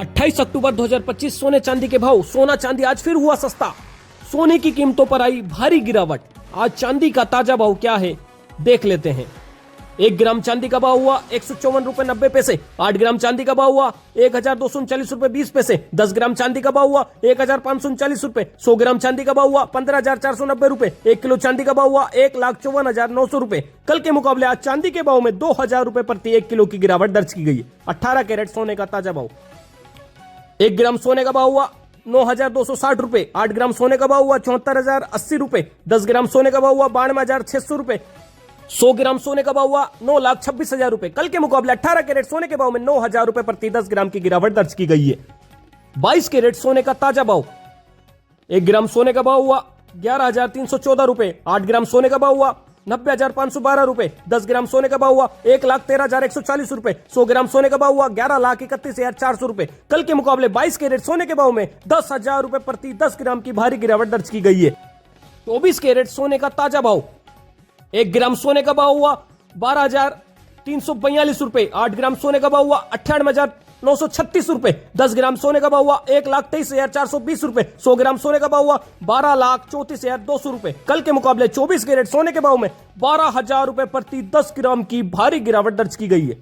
28 अक्टूबर 2025 सोने चांदी के भाव। सोना चांदी आज फिर हुआ सस्ता। सोने की कीमतों पर आई भारी गिरावट। आज चांदी का ताजा भाव क्या है देख लेते हैं। 1 ग्राम चांदी का भाव हुआ 154 रुपए 90 पैसे। 8 ग्राम चांदी का भाव हुआ 1239 रुपए 20 पैसे। 10 ग्राम चांदी का भाव हुआ 1539 रुपए। 100 ग्राम चांदी का भाव हुआ 15,490 रुपए। 1 किलो चांदी का भाव हुआ 1,54,900 रुपए। कल के मुकाबले आज चांदी के भाव में 2,000 रुपए प्रति 1 किलो की गिरावट दर्ज की गई है। 18 कैरेट सोने का ताजा भाव। 1 ग्राम सोने का भाव हुआ 9,260 रुपए। 8 ग्राम सोने का भाव हुआ 74,080 रुपए। 10 ग्राम सोने का भाव हुआ 92,600 रुपए। 100 ग्राम सोने का भाव हुआ 9,26,000 रुपए। कल के मुकाबले 18 कैरेट सोने के भाव में 9,000 रुपए प्रति 10 ग्राम की गिरावट दर्ज की गई है। 22 कैरेट सोने का ताजा भाव। 1 ग्राम सोने का भाव हुआ 11,314 रुपए। 8 ग्राम सोने का भाव हुआ 90,512 रुपए। 10 ग्राम सोने का भाव हुआ 1,13,140 रुपए। 100 ग्राम सोने का भाव हुआ 11,31,400 रुपए। कल के मुकाबले 22 कैरेट सोने के भाव में 10,000 रुपए प्रति 10 ग्राम की भारी गिरावट दर्ज की गई है। 24 कैरेट सोने का ताजा भाव। 1 ग्राम सोने का भाव हुआ 12,342 रुपए। 8 ग्राम सोने का भाव हुआ 98,936 रुपए। 10 ग्राम सोने का भाव हुआ 1,23,420 रुपए। 100 ग्राम सोने का भाव हुआ 12,34,200 रुपए। कल के मुकाबले 24 कैरेट सोने के भाव में 12,000 रुपए प्रति 10 ग्राम की भारी गिरावट दर्ज की गई है।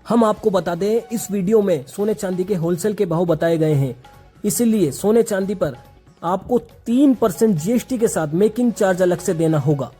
हम आपको बता दें, इस वीडियो में सोने चांदी के होलसेल के भाव बताए गए हैं, इसलिए सोने चांदी पर आपको 3% जीएसटी के साथ मेकिंग चार्ज अलग से देना होगा।